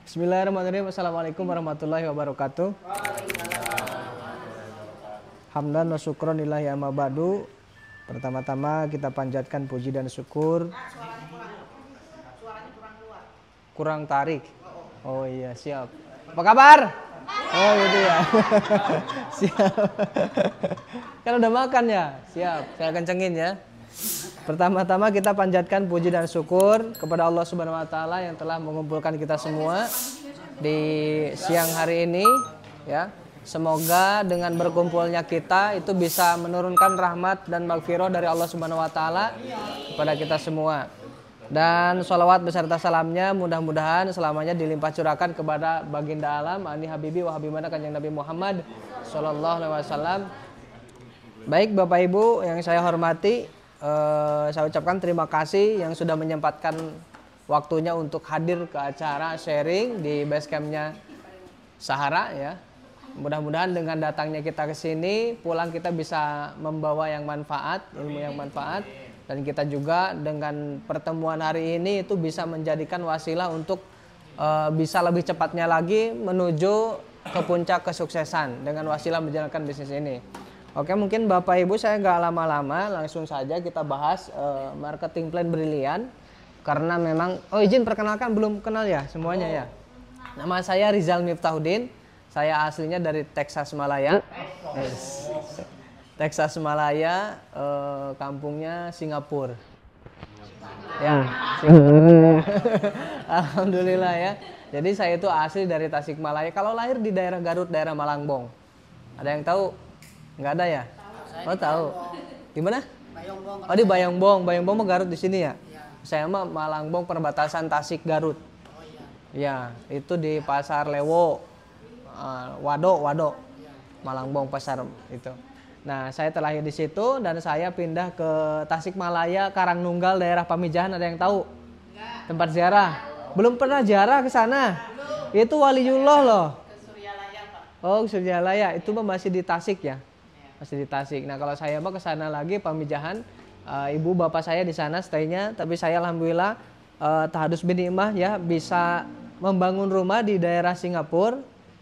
Bismillahirrahmanirrahim. Assalamualaikum warahmatullahi wabarakatuh. Hamdan wa syukron lillahi amma ba'du. Pertama-tama kita panjatkan puji dan syukur. Kurang tarik. Oh iya, siap. Apa kabar? Oh gitu ya. Siap. Kan udah makan ya? Siap. Saya kencengin ya. Pertama-tama kita panjatkan puji dan syukur kepada Allah Subhanahu wa taala yang telah mengumpulkan kita semua di siang hari ini ya. Semoga dengan berkumpulnya kita itu bisa menurunkan rahmat dan maghfirah dari Allah Subhanahu wa taala kepada kita semua. Dan sholawat beserta salamnya mudah-mudahan selamanya dilimpah curahkan kepada baginda alam ani habibi wa habibana kanjeng Nabi Muhammad sallallahu alaihi wasallam. Baik Bapak Ibu yang saya hormati, saya ucapkan terima kasih yang sudah menyempatkan waktunya untuk hadir ke acara sharing di basecampnya Sahara ya. Mudah-mudahan dengan datangnya kita ke sini, pulang kita bisa membawa yang manfaat, ilmu yang manfaat, dan kita juga dengan pertemuan hari ini itu bisa menjadikan wasilah untuk bisa lebih cepatnya lagi menuju ke puncak kesuksesan dengan wasilah menjalankan bisnis ini. Oke, mungkin Bapak Ibu saya nggak lama-lama, langsung saja kita bahas marketing plan brilian. Karena memang, izin perkenalkan, belum kenal ya semuanya ya. Nama saya Rizal Miftahuddin, saya aslinya dari Texas Malaya. Texas Malaya, kampungnya Singapura. Ya, Alhamdulillah ya. Jadi saya itu asli dari Tasikmalaya. Kalau lahir di daerah Garut, daerah Malangbong. Ada yang tahu? Nggak ada ya? Oh tahu. Di mana? Oh di Bayongbong. Bayongbong mah Garut di sini ya? Saya mah Malangbong perbatasan Tasik Garut. Ya, itu di Pasar Lewo. Wado. Malangbong pasar itu. Nah, saya terlahir di situ dan saya pindah ke Tasikmalaya, Karangnunggal, daerah Pamijahan. Ada yang tahu? Tempat ziarah. Belum pernah ziarah ke sana. Itu Waliullah loh. Oh, Suryalaya. Itu mah masih di Tasik ya? Masih di Tasik. Nah kalau saya mah ke sana lagi Pamijahan, ibu bapak saya di sana stay-nya, tapi saya alhamdulillah tahadus bin nikmah ya bisa membangun rumah di daerah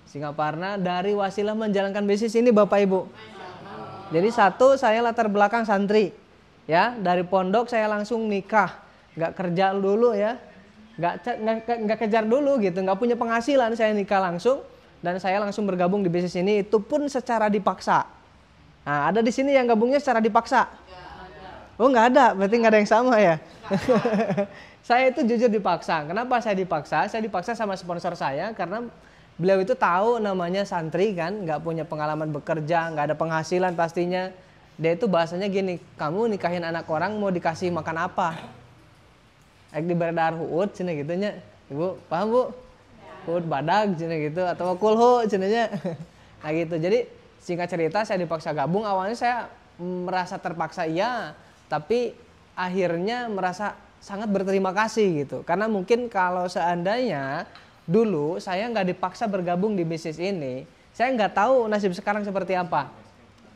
Singaparna dari wasilah menjalankan bisnis ini Bapak Ibu. Jadi satu, saya latar belakang santri ya, dari pondok saya langsung nikah, nggak kerja dulu ya, nggak kejar dulu gitu, nggak punya penghasilan, saya nikah langsung dan saya langsung bergabung di bisnis ini, itu pun secara dipaksa. Nah, ada di sini yang gabungnya secara dipaksa? Oh, nggak ada, berarti nggak ada yang sama ya. Saya itu jujur dipaksa. Kenapa saya dipaksa? Saya dipaksa sama sponsor saya karena beliau itu tahu namanya santri kan, nggak punya pengalaman bekerja, nggak ada penghasilan pastinya. Dia itu bahasanya gini, kamu nikahin anak orang mau dikasih makan apa? Ek di beredar huut, cina gitunya. Ibu, paham Bu? Huut badag, cina gitu, atau kulhu, cinanya. Nah gitu, jadi singkat cerita saya dipaksa gabung. Awalnya saya merasa terpaksa iya, tapi akhirnya merasa sangat berterima kasih gitu. Karena mungkin kalau seandainya dulu saya nggak dipaksa bergabung di bisnis ini, saya nggak tahu nasib sekarang seperti apa.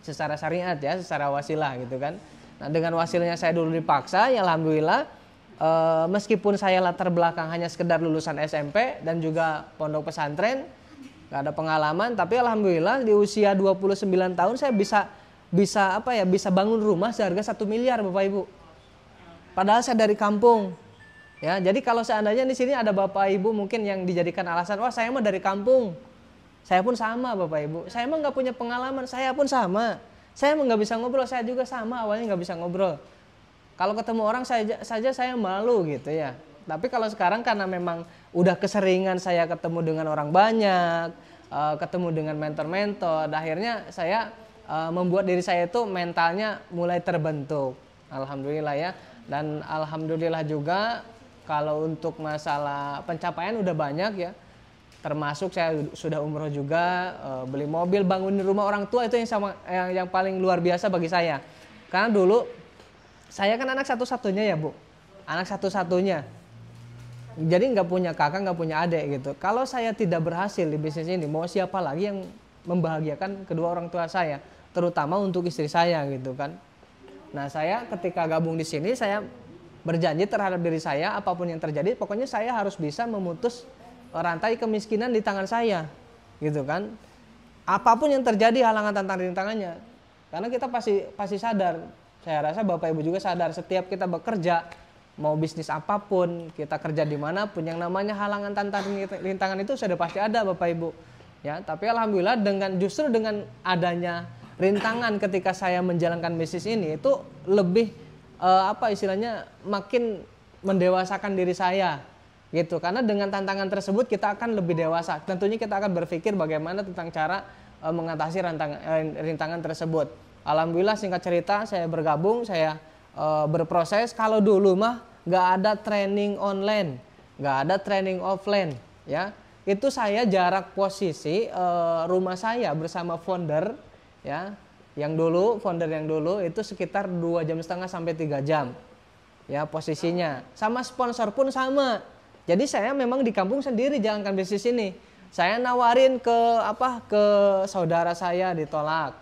Secara syariat ya, secara wasilah gitu kan. Nah dengan wasilahnya saya dulu dipaksa, ya alhamdulillah meskipun saya latar belakang hanya sekedar lulusan SMP dan juga pondok pesantren, nggak ada pengalaman, tapi alhamdulillah di usia 29 tahun saya bisa bangun rumah seharga 1 miliar Bapak Ibu. Padahal saya dari kampung. Ya, jadi kalau seandainya di sini ada Bapak Ibu mungkin yang dijadikan alasan, wah saya mah dari kampung. Saya pun sama Bapak Ibu. Saya mah nggak punya pengalaman, saya pun sama. Saya mah nggak bisa ngobrol, saya juga sama awalnya nggak bisa ngobrol. Kalau ketemu orang saja saya malu gitu ya. Tapi kalau sekarang karena memang udah keseringan saya ketemu dengan orang banyak, ketemu dengan mentor-mentor, akhirnya saya membuat diri saya itu mentalnya mulai terbentuk. Alhamdulillah ya. Dan alhamdulillah juga kalau untuk masalah pencapaian udah banyak ya. Termasuk saya sudah umroh juga, beli mobil, bangunin rumah orang tua, itu yang paling luar biasa bagi saya. Karena dulu saya kan anak satu-satunya ya Bu. Anak satu-satunya. Jadi nggak punya kakak, nggak punya adik gitu. Kalau saya tidak berhasil di bisnis ini, mau siapa lagi yang membahagiakan kedua orang tua saya, terutama untuk istri saya gitu kan. Nah saya ketika gabung di sini, saya berjanji terhadap diri saya apapun yang terjadi, pokoknya saya harus bisa memutus rantai kemiskinan di tangan saya, gitu kan. Apapun yang terjadi, halangan, tantangan, rintangannya, karena kita pasti sadar. Saya rasa Bapak Ibu juga sadar, setiap kita bekerja, mau bisnis apapun, kita kerja dimanapun, yang namanya halangan, tantangan, rintangan itu sudah pasti ada Bapak Ibu. Ya, tapi alhamdulillah justru dengan adanya rintangan ketika saya menjalankan bisnis ini itu lebih makin mendewasakan diri saya gitu, karena dengan tantangan tersebut kita akan lebih dewasa. Tentunya kita akan berpikir bagaimana tentang cara mengatasi rintangan tersebut. Alhamdulillah singkat cerita saya bergabung, saya berproses. Kalau dulu mah nggak ada training online, nggak ada training offline, ya itu saya jarak posisi rumah saya bersama founder, ya founder yang dulu itu sekitar 2,5 jam sampai 3 jam, ya posisinya. Sama sponsor pun sama. Jadi saya memang di kampung sendiri jalankan bisnis ini. Saya nawarin ke saudara saya, ditolak.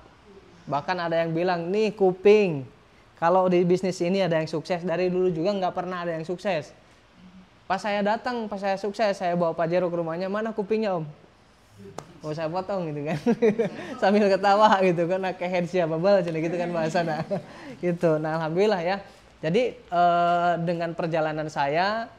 Bahkan ada yang bilang, nih kuping, kalau di bisnis ini ada yang sukses. Dari dulu juga nggak pernah ada yang sukses. Pas saya datang, pas saya sukses, saya bawa Pak Jero ke rumahnya, mana kupingnya Om? Mau saya potong gitu kan. Sambil ketawa gitu kan, kayak head siapa balas gitu kan bahasa gitu. Nah alhamdulillah ya. Jadi dengan perjalanan saya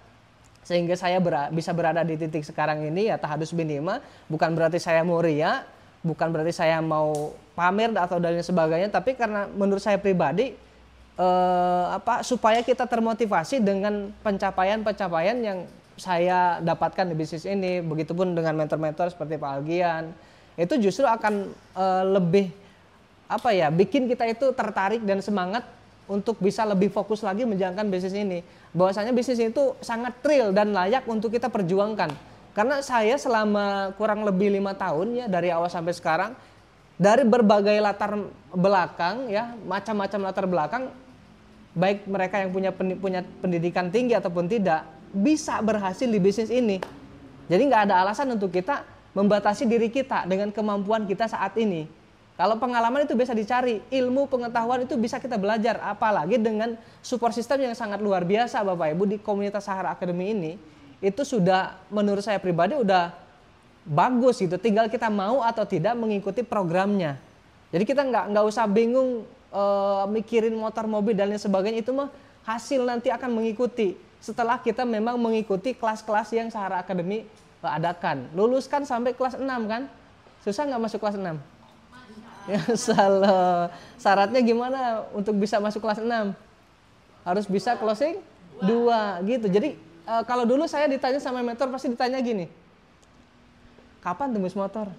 sehingga saya bisa berada di titik sekarang ini ya tahadus bin himah, bukan berarti saya mau ria, bukan berarti saya mau pamer atau dan sebagainya, tapi karena menurut saya pribadi supaya kita termotivasi dengan pencapaian yang saya dapatkan di bisnis ini, begitupun dengan mentor-mentor seperti Pak Algian, itu justru akan lebih bikin kita itu tertarik dan semangat untuk bisa lebih fokus lagi menjalankan bisnis ini. Bahwasanya bisnis itu sangat real dan layak untuk kita perjuangkan. Karena saya selama kurang lebih 5 tahun ya, dari awal sampai sekarang, dari berbagai latar belakang ya, macam-macam latar belakang, baik mereka yang punya pendidikan tinggi ataupun tidak, bisa berhasil di bisnis ini. Jadi nggak ada alasan untuk kita membatasi diri kita dengan kemampuan kita saat ini. Kalau pengalaman itu bisa dicari, ilmu pengetahuan itu bisa kita belajar, apalagi dengan support system yang sangat luar biasa Bapak Ibu di komunitas Sahara Academy ini, itu sudah menurut saya pribadi udah bagus gitu. Tinggal kita mau atau tidak mengikuti programnya. Jadi kita nggak usah bingung mikirin motor, mobil dan lain sebagainya, itu mah hasil nanti akan mengikuti. Setelah kita memang mengikuti kelas-kelas yang Sahara Academy adakan. Luluskan sampai kelas 6 kan? Susah nggak masuk kelas 6? Ya salah. Syaratnya gimana untuk bisa masuk kelas 6? Harus bisa closing 2 gitu. Jadi kalau dulu saya ditanya sama mentor pasti ditanya gini, kapan tembus motor?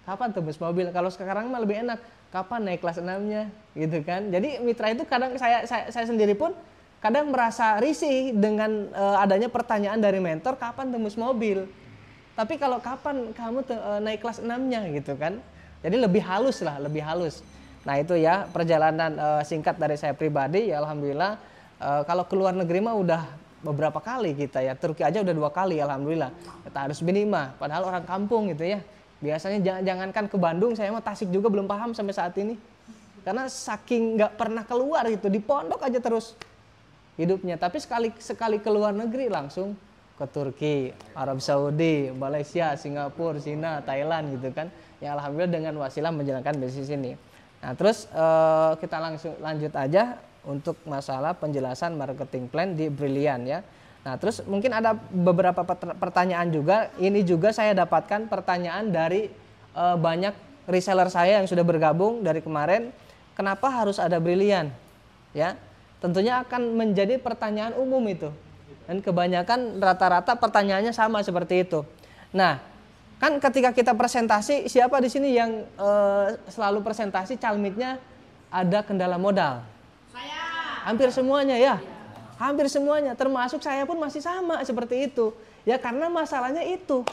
Kapan tembus mobil? Kalau sekarang mah lebih enak, kapan naik kelas 6-nya? Gitu kan. Jadi mitra itu kadang saya sendiri pun kadang merasa risih dengan adanya pertanyaan dari mentor, kapan tembus mobil? Tapi kalau kapan kamu naik kelas 6-nya gitu kan. Jadi lebih halus lah, lebih halus. Nah itu ya perjalanan singkat dari saya pribadi ya alhamdulillah. Kalau ke luar negeri mah udah beberapa kali kita ya. Turki aja udah 2 kali alhamdulillah. Kita harus minima, padahal orang kampung gitu ya. Biasanya jangankan ke Bandung, saya mah Tasik juga belum paham sampai saat ini. Karena saking nggak pernah keluar gitu, di pondok aja terus hidupnya. Tapi sekali ke luar negeri langsung ke Turki, Arab Saudi, Malaysia, Singapura, Cina, Thailand gitu kan. Ya alhamdulillah dengan wasilah menjalankan bisnis ini. Nah terus kita langsung lanjut aja untuk masalah penjelasan marketing plan di Brilliant ya. Nah terus mungkin ada beberapa pertanyaan juga. Ini juga saya dapatkan pertanyaan dari banyak reseller saya yang sudah bergabung dari kemarin. Kenapa harus ada Brilliant? Ya tentunya akan menjadi pertanyaan umum itu. Dan kebanyakan rata-rata pertanyaannya sama seperti itu. Nah, kan ketika kita presentasi, siapa di sini yang selalu presentasi calmitnya ada kendala modal? Saya. Hampir semuanya ya. Hampir semuanya, termasuk saya pun masih sama seperti itu. Ya karena masalahnya itu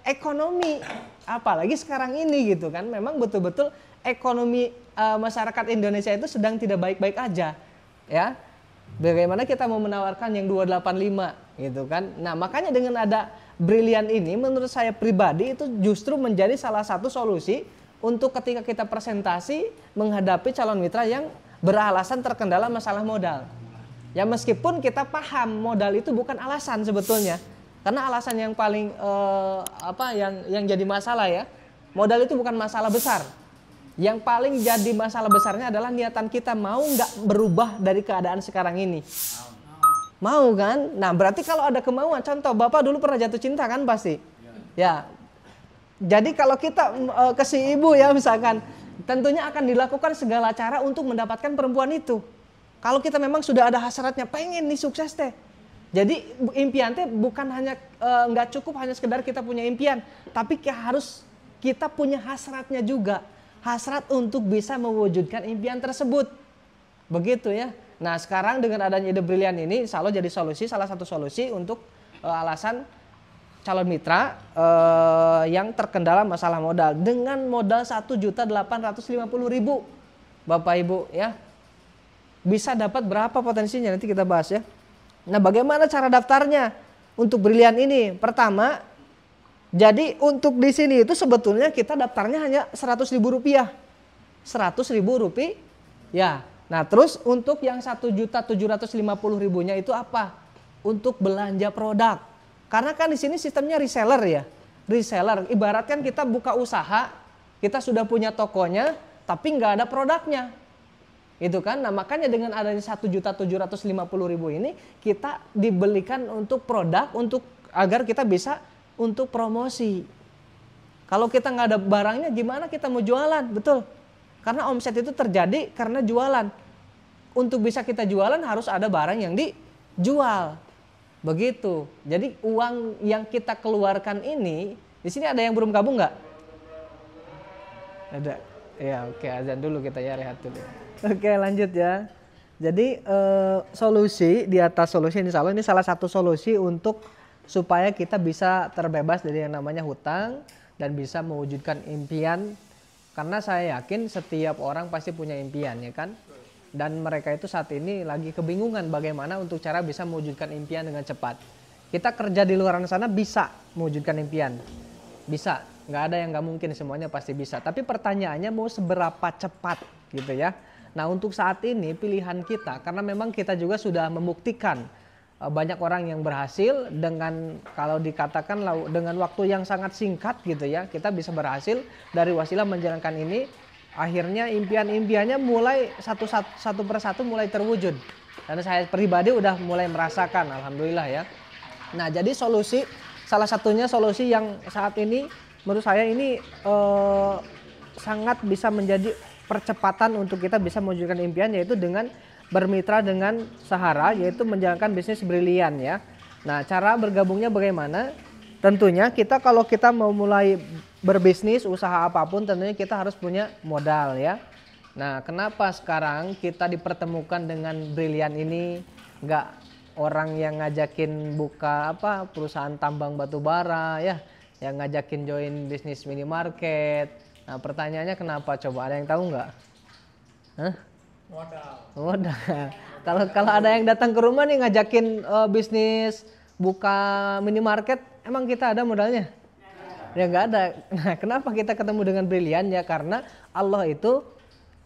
ekonomi, apalagi sekarang ini gitu kan. Memang betul-betul ekonomi masyarakat Indonesia itu sedang tidak baik-baik aja, ya. Bagaimana kita mau menawarkan yang 285 gitu kan. Nah makanya dengan ada Brilliant ini menurut saya pribadi itu justru menjadi salah satu solusi untuk ketika kita presentasi menghadapi calon mitra yang beralasan terkendala masalah modal. Ya meskipun kita paham modal itu bukan alasan sebetulnya. Karena alasan yang paling yang jadi masalah ya, modal itu bukan masalah besar. Yang paling jadi masalah besarnya adalah niatan kita mau nggak berubah dari keadaan sekarang ini. Mau kan? Nah berarti kalau ada kemauan, contoh Bapak dulu pernah jatuh cinta kan pasti? Ya. Jadi kalau kita ke si ibu ya misalkan, tentunya akan dilakukan segala cara untuk mendapatkan perempuan itu. Kalau kita memang sudah ada hasratnya, pengen nih sukses teh. Jadi impian teh bukan hanya nggak cukup hanya sekedar kita punya impian, tapi harus kita punya hasratnya juga. Hasrat untuk bisa mewujudkan impian tersebut. Begitu ya. Nah sekarang dengan adanya ide brilian ini insya Allah jadi salah satu solusi untuk alasan calon mitra yang terkendala masalah modal. Dengan modal 1.850.000 Bapak Ibu ya. Bisa dapat berapa potensinya nanti kita bahas ya. Nah bagaimana cara daftarnya untuk brilian ini? Pertama, jadi untuk di sini itu sebetulnya kita daftarnya hanya Rp100.000. Rp100.000 ya. Nah terus untuk yang 1.750.000-nya itu apa? Untuk belanja produk. Karena kan di sini sistemnya reseller ya. Reseller, ibaratkan kita buka usaha, kita sudah punya tokonya, tapi nggak ada produknya. Itu kan, nah makanya dengan adanya 1.750.000 ini kita dibelikan untuk produk agar kita bisa untuk promosi. Kalau kita nggak ada barangnya gimana kita mau jualan, betul? Karena omset itu terjadi karena jualan. Untuk bisa kita jualan harus ada barang yang dijual, begitu. Jadi uang yang kita keluarkan ini, di sini ada yang belum gabung nggak? Ada. Ya oke, azan dulu kita ya, rehat dulu. Oke lanjut ya. Jadi solusi di atas solusi insya Allah ini salah satu solusi untuk supaya kita bisa terbebas dari yang namanya hutang dan bisa mewujudkan impian. Karena saya yakin setiap orang pasti punya impian ya kan. Dan mereka itu saat ini lagi kebingungan bagaimana untuk cara bisa mewujudkan impian dengan cepat. Kita kerja di luar sana bisa mewujudkan impian. Bisa, nggak ada yang nggak mungkin, semuanya pasti bisa. Tapi pertanyaannya mau seberapa cepat gitu ya. Nah untuk saat ini pilihan kita, karena memang kita juga sudah membuktikan banyak orang yang berhasil dengan kalau dikatakan dengan waktu yang sangat singkat gitu ya, kita bisa berhasil dari wasilah menjalankan ini, akhirnya impian-impiannya mulai satu persatu mulai terwujud. Dan saya pribadi udah mulai merasakan, alhamdulillah ya. Nah jadi salah satunya solusi yang saat ini menurut saya ini sangat bisa menjadi percepatan untuk kita bisa mewujudkan impian, yaitu dengan bermitra dengan Sahara, yaitu menjalankan bisnis brilian ya. Nah cara bergabungnya bagaimana? Tentunya kita kalau kita mau mulai berbisnis usaha apapun tentunya kita harus punya modal ya. Nah kenapa sekarang kita dipertemukan dengan brilian ini, nggak orang yang ngajakin buka perusahaan tambang batu bara ya, yang ngajakin join bisnis minimarket. Nah pertanyaannya kenapa coba, ada yang tahu nggak? Hah? Modal. Kalau ada yang datang ke rumah nih ngajakin bisnis buka minimarket, emang kita ada modalnya? Ya nggak ada. Nah kenapa kita ketemu dengan brilian ya? Karena Allah itu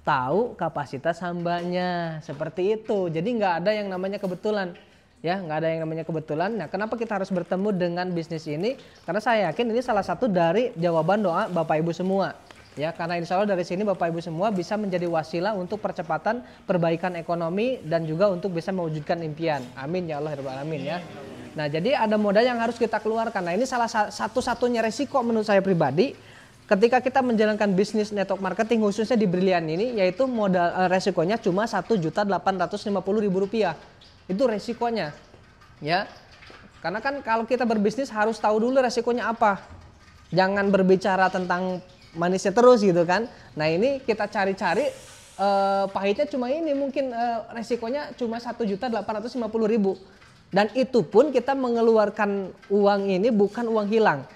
tahu kapasitas hambanya seperti itu. Jadi nggak ada yang namanya kebetulan. Ya nggak ada yang namanya kebetulan. Nah kenapa kita harus bertemu dengan bisnis ini? Karena saya yakin ini salah satu dari jawaban doa Bapak Ibu semua. Ya karena insya Allah dari sini Bapak Ibu semua bisa menjadi wasilah untuk percepatan perbaikan ekonomi dan juga untuk bisa mewujudkan impian. Amin ya Allah rabbal alamin ya. Nah jadi ada modal yang harus kita keluarkan. Nah ini salah satu-satunya resiko menurut saya pribadi ketika kita menjalankan bisnis network marketing khususnya di Brilian ini, yaitu modal resikonya cuma Rp1.850.000. Itu resikonya ya. Karena kan kalau kita berbisnis harus tahu dulu resikonya apa. Jangan berbicara tentang manisnya terus gitu kan. Nah ini kita cari-cari pahitnya cuma ini, mungkin resikonya cuma Rp1.850.000. Dan itu pun kita mengeluarkan uang ini bukan uang hilang.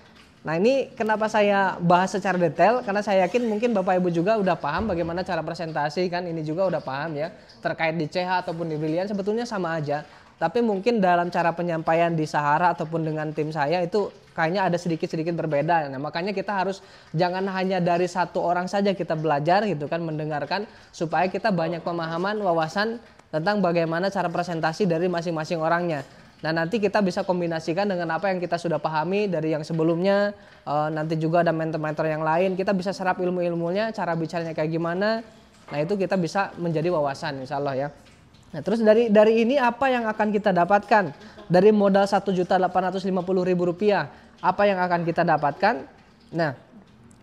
Nah ini kenapa saya bahas secara detail, karena saya yakin mungkin Bapak Ibu juga udah paham bagaimana cara presentasi kan, ini juga udah paham ya. Terkait di CH ataupun di Brilian sebetulnya sama aja. Tapi mungkin dalam cara penyampaian di Sahara ataupun dengan tim saya itu kayaknya ada sedikit-sedikit berbeda. Nah makanya kita harus jangan hanya dari satu orang saja kita belajar gitu kan, mendengarkan, supaya kita banyak pemahaman, wawasan tentang bagaimana cara presentasi dari masing-masing orangnya. Nah nanti kita bisa kombinasikan dengan apa yang kita sudah pahami dari yang sebelumnya, nanti juga ada mentor-mentor yang lain, kita bisa serap ilmu-ilmunya, cara bicaranya kayak gimana. Nah itu kita bisa menjadi wawasan insya Allah ya. Nah terus dari ini apa yang akan kita dapatkan? Dari modal Rp1.850.000, apa yang akan kita dapatkan? Nah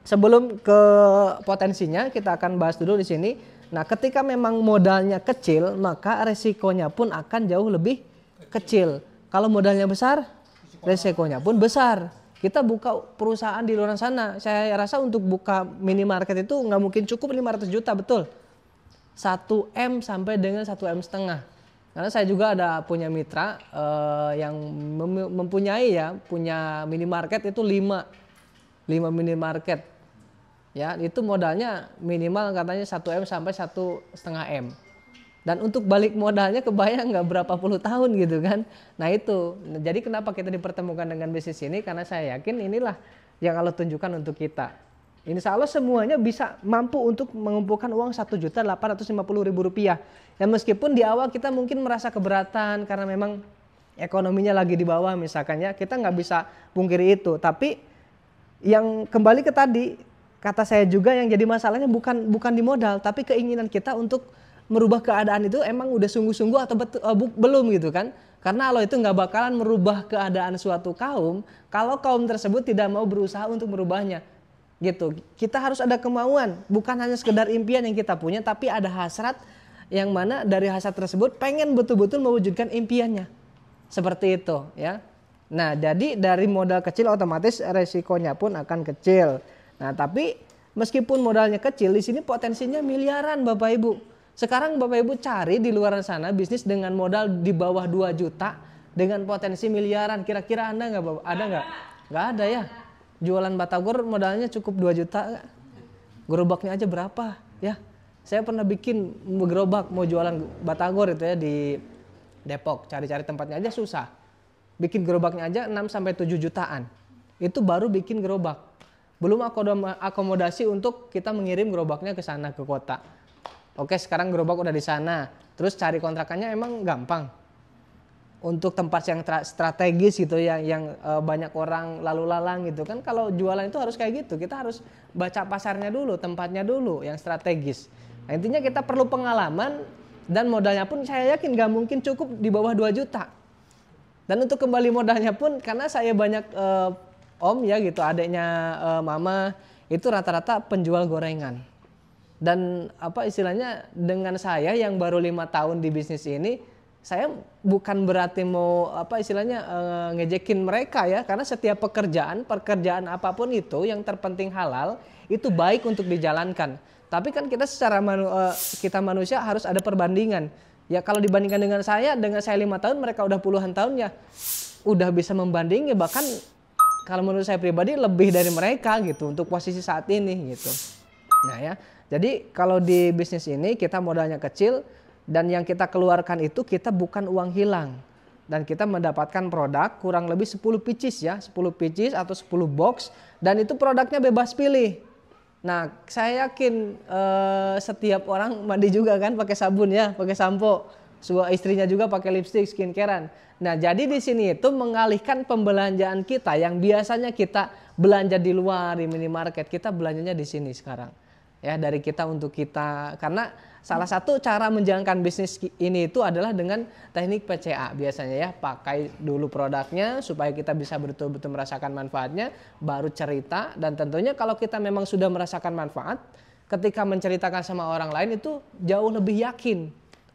sebelum ke potensinya kita akan bahas dulu di sini. Nah ketika memang modalnya kecil maka resikonya pun akan jauh lebih kecil. Kalau modalnya besar resikonya pun besar. Kita buka perusahaan di luar sana, saya rasa untuk buka minimarket itu nggak mungkin cukup 500 juta, betul. 1M sampai dengan 1M setengah. Karena saya juga ada punya mitra yang mempunyai punya minimarket itu 5 minimarket. Ya, itu modalnya minimal katanya 1M sampai 1,5M. Dan untuk balik modalnya kebayang nggak berapa puluh tahun gitu kan. Nah itu, jadi kenapa kita dipertemukan dengan bisnis ini? Karena saya yakin inilah yang Allah tunjukkan untuk kita. Insya Allah semuanya bisa mampu untuk mengumpulkan uang Rp1.850.000. Ya meskipun di awal kita mungkin merasa keberatan karena memang ekonominya lagi di bawah misalkan ya. Kita nggak bisa pungkiri itu. Tapi yang kembali ke tadi, kata saya juga yang jadi masalahnya bukan di modal. Tapi keinginan kita untuk merubah keadaan itu emang udah sungguh-sungguh atau belum gitu kan. Karena Allah itu nggak bakalan merubah keadaan suatu kaum kalau kaum tersebut tidak mau berusaha untuk merubahnya gitu. Kita harus ada kemauan, bukan hanya sekedar impian yang kita punya, tapi ada hasrat yang mana dari hasrat tersebut pengen betul-betul mewujudkan impiannya. Seperti itu ya. Nah jadi dari modal kecil otomatis resikonya pun akan kecil. Nah tapi meskipun modalnya kecil, di sini potensinya miliaran Bapak Ibu. Sekarang Bapak Ibu cari di luar sana bisnis dengan modal di bawah 2 juta dengan potensi miliaran. Kira-kira Anda nggak ada nggak? Nggak ada ya. Jualan batagor modalnya cukup 2 juta nggak? Gerobaknya aja berapa ya? Saya pernah bikin gerobak mau jualan batagor itu ya di Depok. Cari-cari tempatnya aja susah. Bikin gerobaknya aja 6 sampai 7 jutaan. Itu baru bikin gerobak. Belum akomodasi untuk kita mengirim gerobaknya ke sana ke kota. Oke, sekarang gerobak udah di sana. Terus cari kontrakannya emang gampang. Untuk tempat yang strategis gitu ya, yang banyak orang lalu lalang gitu kan. Kalau jualan itu harus kayak gitu. Kita harus baca pasarnya dulu, tempatnya dulu yang strategis. Nah, intinya kita perlu pengalaman dan modalnya pun saya yakin gak mungkin cukup di bawah 2 juta. Dan untuk kembali modalnya pun karena saya banyak om ya gitu, adiknya mama itu rata-rata penjual gorengan. Dan apa istilahnya dengan saya yang baru 5 tahun di bisnis ini, saya bukan berarti mau apa istilahnya ngejekin mereka ya, karena setiap pekerjaan apapun itu yang terpenting halal itu baik untuk dijalankan. Tapi kan kita secara kita manusia harus ada perbandingan. Ya kalau dibandingkan dengan saya 5 tahun, mereka udah puluhan tahun ya, udah bisa membandingi, bahkan kalau menurut saya pribadi lebih dari mereka gitu untuk posisi saat ini gitu. Nah ya. Jadi kalau di bisnis ini kita modalnya kecil dan yang kita keluarkan itu kita bukan uang hilang. Dan kita mendapatkan produk kurang lebih 10 pieces ya, 10 pieces atau 10 box dan itu produknya bebas pilih. Nah saya yakin setiap orang mandi juga kan pakai sabun ya, pakai sampo. Istrinya juga pakai lipstick, skincarean. Nah jadi di sini itu mengalihkan pembelanjaan kita yang biasanya kita belanja di luar di minimarket, kita belanjanya di sini sekarang. Ya dari kita untuk kita, karena salah satu cara menjalankan bisnis ini itu adalah dengan teknik PCA biasanya ya, pakai dulu produknya supaya kita bisa betul-betul merasakan manfaatnya, baru cerita. Dan tentunya kalau kita memang sudah merasakan manfaat, ketika menceritakan sama orang lain itu jauh lebih yakin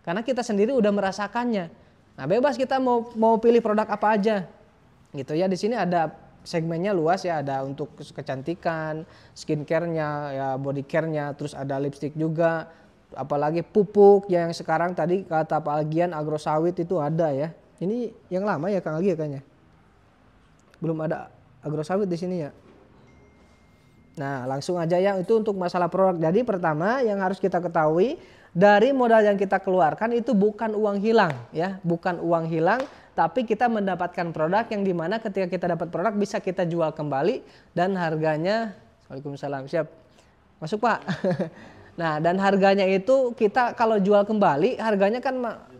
karena kita sendiri udah merasakannya. Nah bebas kita mau pilih produk apa aja gitu ya. Di sini ada segmennya luas ya, ada untuk kecantikan, skincare-nya, ya body care-nya, terus ada lipstick juga, apalagi pupuk yang sekarang tadi kata Pak Agian agrosawit itu ada ya. Ini yang lama ya Kang Agi ya kayaknya. Belum ada agrosawit di sini ya. Nah, langsung aja ya itu untuk masalah produk. Jadi pertama yang harus kita ketahui dari modal yang kita keluarkan itu bukan uang hilang ya, bukan uang hilang. Tapi kita mendapatkan produk yang dimana ketika kita dapat produk bisa kita jual kembali dan harganya, Waalaikumsalam, siap, masuk Pak. Nah dan harganya itu kita kalau jual kembali harganya kan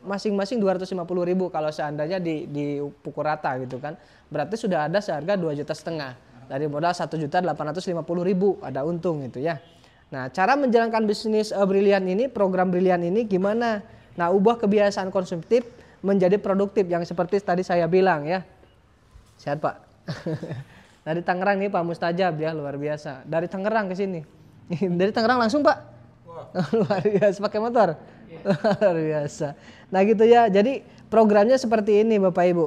masing-masing 250.000 kalau seandainya dipukul rata gitu kan. Berarti sudah ada seharga 2,5 juta. Dari modal 1.850.000 ada untung gitu ya. Nah, cara menjalankan bisnis brilian ini, program brilian ini gimana? Nah, ubah kebiasaan konsumtif menjadi produktif yang seperti tadi saya bilang ya. Sehat Pak. Dari Tangerang nih Pak Mustajab ya, luar biasa. Dari Tangerang ke sini. Dari Tangerang langsung Pak. Luar biasa, pakai motor. Luar biasa. Nah gitu ya, jadi programnya seperti ini Bapak Ibu.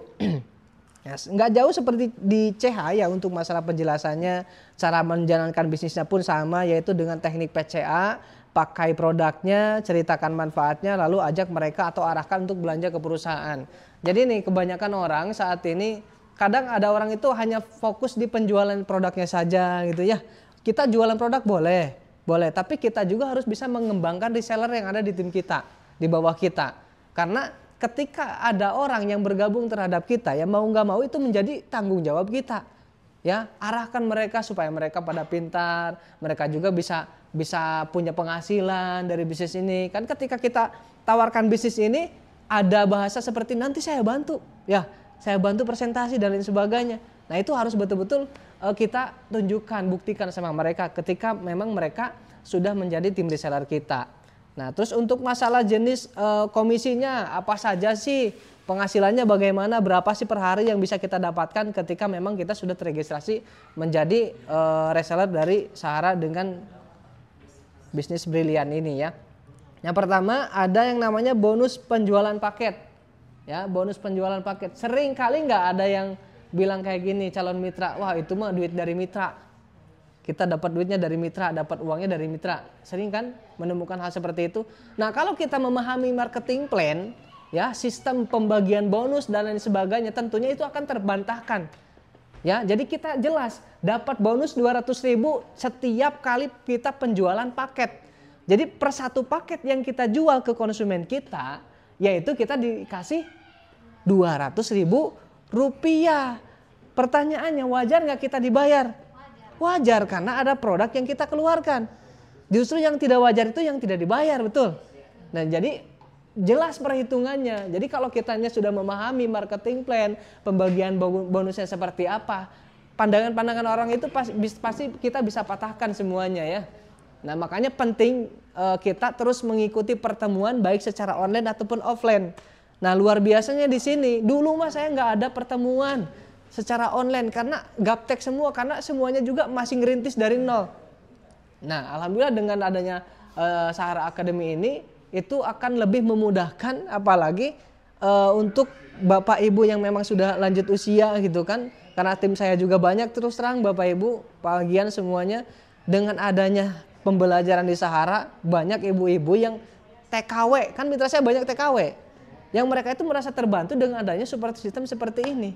Ya, nggak jauh seperti di CH ya untuk masalah penjelasannya. Cara menjalankan bisnisnya pun sama, yaitu dengan teknik PCA. Pakai produknya, ceritakan manfaatnya, lalu ajak mereka atau arahkan untuk belanja ke perusahaan. Jadi nih kebanyakan orang saat ini, kadang ada orang itu hanya fokus di penjualan produknya saja gitu ya. Kita jualan produk boleh, tapi kita juga harus bisa mengembangkan reseller yang ada di tim kita, di bawah kita. Karena ketika ada orang yang bergabung terhadap kita, ya mau nggak mau itu menjadi tanggung jawab kita. Ya, arahkan mereka supaya mereka pada pintar, mereka juga bisa punya penghasilan dari bisnis ini. Kan ketika kita tawarkan bisnis ini, ada bahasa seperti nanti saya bantu, ya saya bantu presentasi dan lain sebagainya. Nah itu harus betul-betul kita tunjukkan, buktikan sama mereka ketika memang mereka sudah menjadi tim reseller kita. Nah terus untuk masalah jenis komisinya apa saja sih, penghasilannya bagaimana, berapa sih per hari yang bisa kita dapatkan ketika memang kita sudah terregistrasi menjadi reseller dari Sahara dengan bisnis brilian ini ya. Yang pertama ada yang namanya bonus penjualan paket. Ya, bonus penjualan paket. Sering kali nggak ada yang bilang kayak gini calon mitra, wah itu mah duit dari mitra. Kita dapat duitnya dari mitra, dapat uangnya dari mitra. Sering kan menemukan hal seperti itu. Nah, kalau kita memahami marketing plan, ya, sistem pembagian bonus dan lain sebagainya, tentunya itu akan terbantahkan. Ya, jadi kita jelas dapat bonus 200.000 setiap kali kita penjualan paket. Jadi per satu paket yang kita jual ke konsumen kita, yaitu kita dikasih 200.000 rupiah. Pertanyaannya, wajar nggak kita dibayar? Wajar, karena ada produk yang kita keluarkan. Justru yang tidak wajar itu yang tidak dibayar, betul. Nah jadi jelas perhitungannya. Jadi kalau kitanya sudah memahami marketing plan, pembagian bonusnya seperti apa, pandangan-pandangan orang itu pasti kita bisa patahkan semuanya ya. Nah makanya penting kita terus mengikuti pertemuan baik secara online ataupun offline. Nah luar biasanya di sini, dulu mah saya nggak ada pertemuan secara online karena gaptek semua, karena semuanya juga masih ngerintis dari nol. Nah alhamdulillah dengan adanya Sahara Academy ini, itu akan lebih memudahkan, apalagi untuk bapak ibu yang memang sudah lanjut usia gitu kan, karena tim saya juga banyak, terus terang bapak ibu, bagian semuanya, dengan adanya pembelajaran di Sahara, banyak ibu-ibu yang TKW, kan mitra saya banyak TKW, yang mereka itu merasa terbantu dengan adanya support system seperti ini.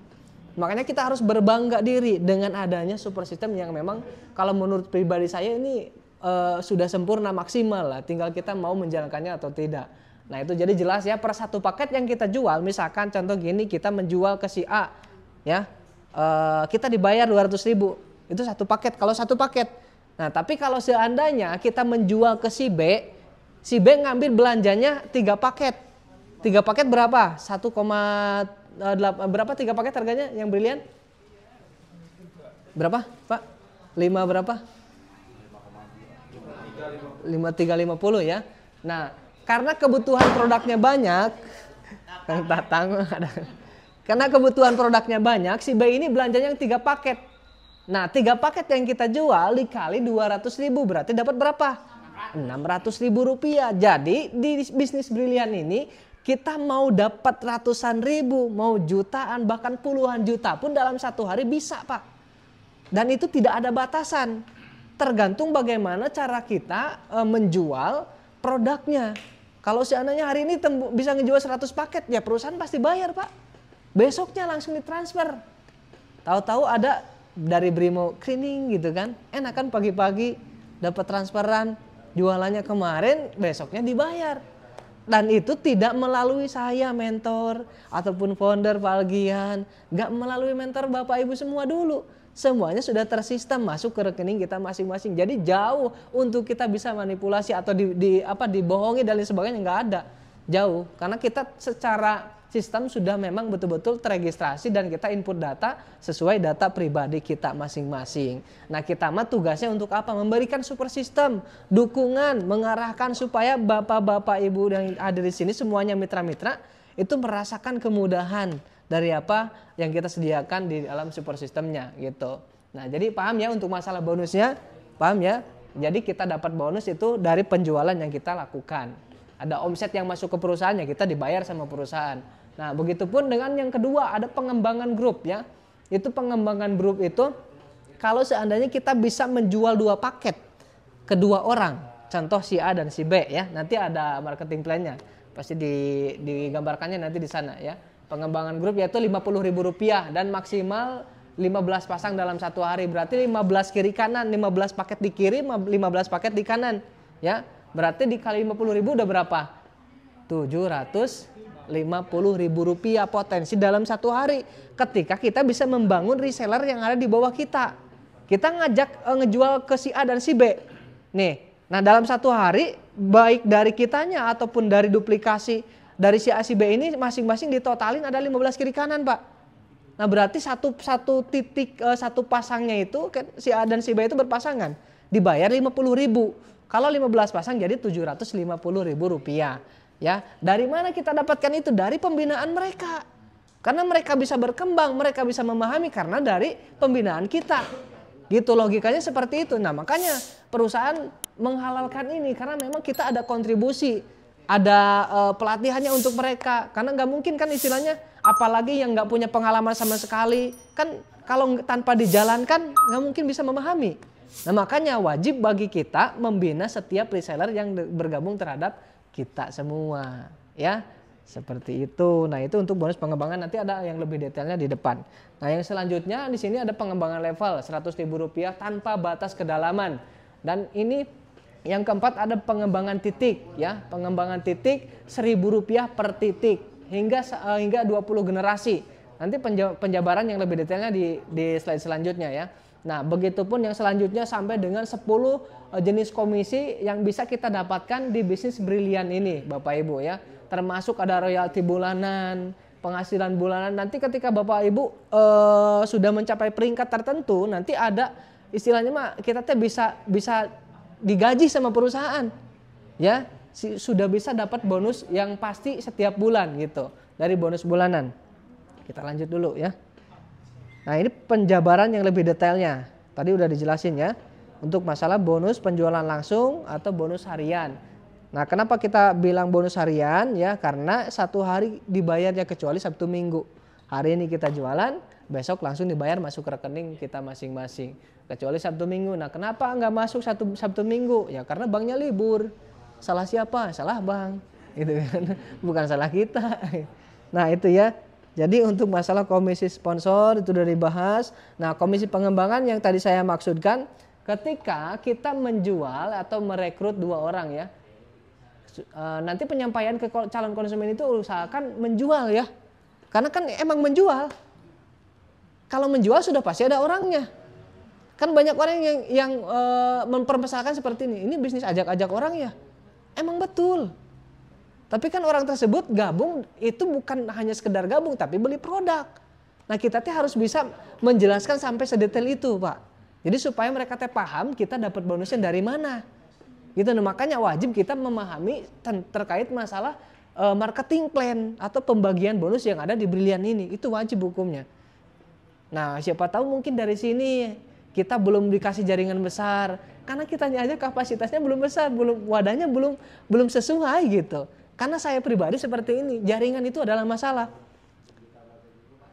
Makanya kita harus berbangga diri dengan adanya support system yang memang kalau menurut pribadi saya ini sudah sempurna, maksimal lah, tinggal kita mau menjalankannya atau tidak. Nah itu jadi jelas ya, per satu paket yang kita jual, misalkan contoh gini, kita menjual ke si A ya, kita dibayar 200.000, itu satu paket, kalau satu paket. Nah tapi kalau seandainya kita menjual ke si B ngambil belanjanya 3 paket. 3 paket berapa? 1,8 berapa 3 paket harganya yang brilian? Berapa Pak? 5 berapa? 5350 ya. Nah, karena kebutuhan produknya banyak, Kang Tatang ada. Karena kebutuhan produknya banyak, si B ini belanjanya yang 3 paket. Nah, 3 paket yang kita jual dikali 200.000 berarti dapat berapa? 600.000 rupiah. Jadi di bisnis brilian ini kita mau dapat ratusan ribu, mau jutaan, bahkan puluhan juta pun dalam satu hari bisa Pak. Dan itu tidak ada batasan. Tergantung bagaimana cara kita menjual produknya. Kalau seandainya hari ini bisa ngejual 100 paket, ya perusahaan pasti bayar Pak. Besoknya langsung ditransfer. Tahu-tahu ada dari Brimo Cleaning gitu kan. Enak kan pagi-pagi dapat transferan, jualannya kemarin, besoknya dibayar. Dan itu tidak melalui saya mentor ataupun founder Pak Algian, nggak melalui mentor Bapak Ibu semua dulu. Semuanya sudah tersistem masuk ke rekening kita masing-masing. Jadi jauh untuk kita bisa manipulasi atau dibohongi dan lain sebagainya, nggak ada. Jauh, karena kita secara sistem sudah memang betul-betul teregistrasi dan kita input data sesuai data pribadi kita masing-masing. Nah, kita mah tugasnya untuk apa? Memberikan super sistem, dukungan, mengarahkan supaya bapak-bapak ibu yang ada di sini semuanya mitra-mitra itu merasakan kemudahan dari apa yang kita sediakan di dalam super sistemnya gitu. Nah, jadi paham ya untuk masalah bonusnya? Paham ya? Jadi kita dapat bonus itu dari penjualan yang kita lakukan. Ada omset yang masuk ke perusahaannya, kita dibayar sama perusahaan. Nah, begitupun dengan yang kedua, ada pengembangan grup ya. Itu pengembangan grup itu kalau seandainya kita bisa menjual 2 paket ke 2 orang. Contoh si A dan si B ya. Nanti ada marketing plan-nya. Pasti digambarkannya nanti di sana ya. Pengembangan grup yaitu Rp50.000 dan maksimal 15 pasang dalam 1 hari. Berarti 15 kiri kanan, 15 paket di kiri, 15 paket di kanan ya. Berarti dikali 50.000 udah berapa? Rp750.000 potensi dalam 1 hari. Ketika kita bisa membangun reseller yang ada di bawah kita. Kita ngejual ke si A dan si B. Nih, nah dalam 1 hari baik dari kitanya ataupun dari duplikasi dari si A si B ini masing-masing ditotalin ada 15 kiri kanan, Pak. Nah, berarti satu pasangnya itu si A dan si B itu berpasangan dibayar 50.000. Kalau 15 pasang jadi Rp750.000 ya. Dari mana kita dapatkan itu? Dari pembinaan mereka. Karena mereka bisa berkembang, mereka bisa memahami karena dari pembinaan kita. Gitu logikanya seperti itu. Nah, makanya perusahaan menghalalkan ini karena memang kita ada kontribusi, ada pelatihannya untuk mereka. Karena nggak mungkin kan istilahnya, apalagi yang nggak punya pengalaman sama sekali, kan kalau tanpa dijalankan nggak mungkin bisa memahami. Nah, makanya wajib bagi kita membina setiap reseller yang bergabung terhadap kita semua ya. Seperti itu. Nah, itu untuk bonus pengembangan, nanti ada yang lebih detailnya di depan. Nah, yang selanjutnya di sini ada pengembangan level Rp100.000 tanpa batas kedalaman. Dan ini yang keempat ada pengembangan titik ya. Pengembangan titik Rp1.000 per titik hingga 20 generasi. Nanti penjabaran yang lebih detailnya di slide selanjutnya ya. Nah, begitupun yang selanjutnya sampai dengan 10 jenis komisi yang bisa kita dapatkan di bisnis brilian ini, Bapak Ibu ya. Termasuk ada royalti bulanan, penghasilan bulanan. Nanti ketika Bapak Ibu sudah mencapai peringkat tertentu, nanti ada istilahnya mah kita teh bisa digaji sama perusahaan. Ya, sudah bisa dapat bonus yang pasti setiap bulan gitu, dari bonus bulanan. Kita lanjut dulu ya. Nah, ini penjabaran yang lebih detailnya. Tadi udah dijelasin ya. Untuk masalah bonus penjualan langsung atau bonus harian. Nah, kenapa kita bilang bonus harian ya? Karena 1 hari dibayarnya kecuali Sabtu Minggu. Hari ini kita jualan, besok langsung dibayar masuk ke rekening kita masing-masing. Kecuali Sabtu Minggu. Nah, kenapa nggak masuk Sabtu Minggu? Ya karena banknya libur. Salah siapa? Salah bank. Gitu kan. Bukan salah kita. Nah, itu ya. Jadi untuk masalah komisi sponsor itu sudah dibahas. Nah, komisi pengembangan yang tadi saya maksudkan ketika kita menjual atau merekrut 2 orang ya. Nanti penyampaian ke calon konsumen itu usahakan menjual ya. Karena kan emang menjual. Kalau menjual sudah pasti ada orangnya. Kan banyak orang yang mempermasalahkan seperti ini. Ini bisnis ajak-ajak orang ya. Emang betul. Tapi kan orang tersebut gabung itu bukan hanya sekedar gabung tapi beli produk. Nah, kita teh harus bisa menjelaskan sampai sedetail itu, Pak. Jadi supaya mereka teh paham kita dapat bonusnya dari mana. Gitu. Nah, makanya wajib kita memahami terkait masalah marketing plan atau pembagian bonus yang ada di Brilian ini. Itu wajib hukumnya. Nah, siapa tahu mungkin dari sini kita belum dikasih jaringan besar karena kitanya aja kapasitasnya belum besar, wadahnya belum sesuai gitu. Karena saya pribadi seperti ini, jaringan itu adalah masalah.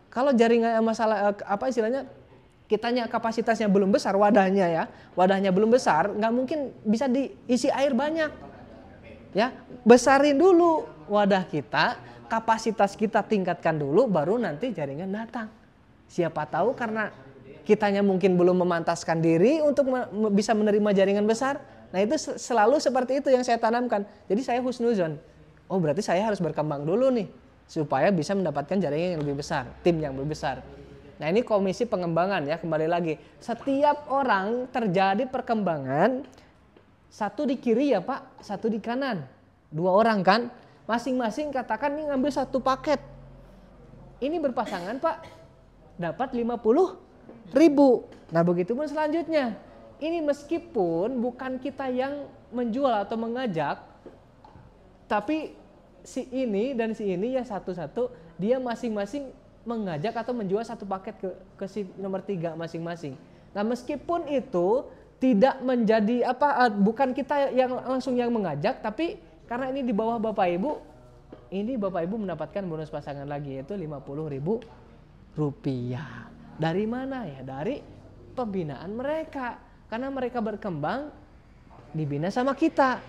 Kalau jaringan masalah apa istilahnya, kitanya kapasitasnya belum besar, wadahnya belum besar, nggak mungkin bisa diisi air banyak. Ya, besarin dulu wadah kita, kapasitas kita tingkatkan dulu, baru nanti jaringan datang. Siapa tahu karena kitanya mungkin belum memantaskan diri untuk bisa menerima jaringan besar. Nah, itu selalu seperti itu yang saya tanamkan. Jadi saya husnuzon. Oh, berarti saya harus berkembang dulu nih supaya bisa mendapatkan jaringan yang lebih besar, tim yang lebih besar. Nah, ini komisi pengembangan ya, kembali lagi. Setiap orang terjadi perkembangan, satu di kiri ya Pak, satu di kanan. 2 orang kan. Masing-masing katakan nih ngambil satu paket. Ini berpasangan Pak, dapat 50.000. Nah begitu pun selanjutnya. Ini meskipun bukan kita yang menjual atau mengajak, tapi si ini dan si ini ya satu-satu, dia masing-masing mengajak atau menjual satu paket ke si nomor 3 masing-masing. Nah meskipun itu tidak menjadi bukan kita yang langsung yang mengajak, tapi karena ini di bawah Bapak Ibu, ini Bapak Ibu mendapatkan bonus pasangan lagi yaitu 50.000 rupiah. Dari mana ya? Dari pembinaan mereka. Karena mereka berkembang dibina sama kita.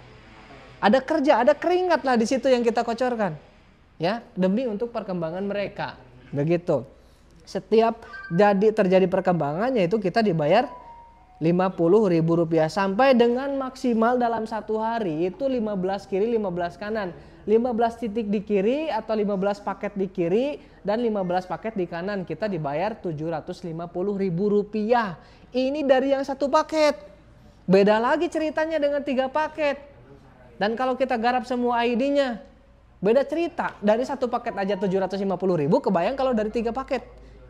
Ada kerja, ada keringat lah di situ yang kita kocorkan. Ya, demi untuk perkembangan mereka. Begitu. Setiap terjadi perkembangan yaitu kita dibayar 50.000 rupiah sampai dengan maksimal dalam satu hari itu 15 kiri 15 kanan, 15 titik di kiri atau 15 paket di kiri dan 15 paket di kanan, kita dibayar 750.000 rupiah. Ini dari yang satu paket. Beda lagi ceritanya dengan 3 paket. Dan kalau kita garap semua ID-nya, beda cerita. Dari satu paket aja 750.000, kebayang kalau dari 3 paket.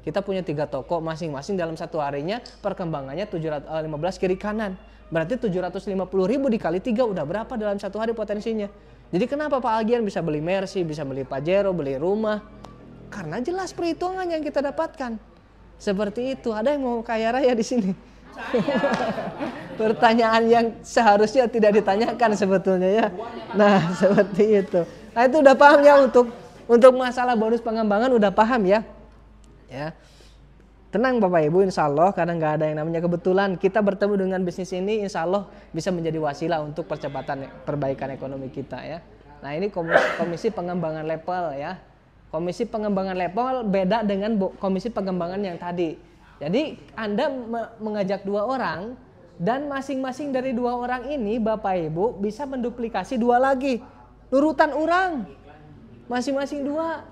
Kita punya 3 toko masing-masing dalam satu harinya perkembangannya 15 kiri kanan. Berarti 750.000 dikali 3 udah berapa dalam satu hari potensinya. Jadi kenapa Pak Algian bisa beli Mercy, bisa beli Pajero, beli rumah? Karena jelas perhitungan yang kita dapatkan. Seperti itu. Ada yang mau kaya raya di sini? Pertanyaan yang seharusnya tidak ditanyakan sebetulnya ya. Nah seperti itu. Nah itu udah paham ya untuk masalah bonus pengembangan udah paham ya. Ya, tenang Bapak Ibu, insya Allah karena nggak ada yang namanya kebetulan. Kita bertemu dengan bisnis ini, insya Allah bisa menjadi wasilah untuk percepatan perbaikan ekonomi kita ya. Nah ini komisi pengembangan level ya. Komisi pengembangan level beda dengan komisi pengembangan yang tadi. Jadi Anda mengajak 2 orang dan masing-masing dari 2 orang ini Bapak Ibu bisa menduplikasi 2 lagi. Urutan orang, masing-masing 2.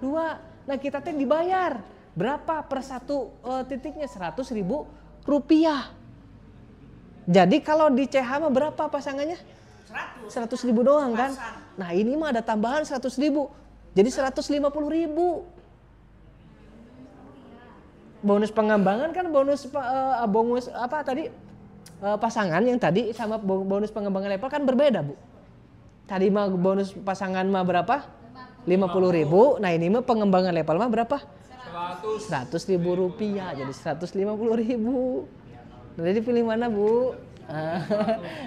Nah kita teh dibayar. Berapa per satu titiknya? 100.000 rupiah. Jadi kalau di CH mah berapa pasangannya? 100.000 doang kan? Nah ini mah ada tambahan 100.000. Jadi 150.000. Bonus pengembangan kan bonus apa tadi? Pasangan yang tadi sama bonus pengembangan level kan berbeda Bu. Tadi mah bonus pasangan mah berapa? 50.000. Nah ini mah pengembangan level mah berapa? 100.000 rupiah, jadi 150.000. Jadi pilih mana Bu?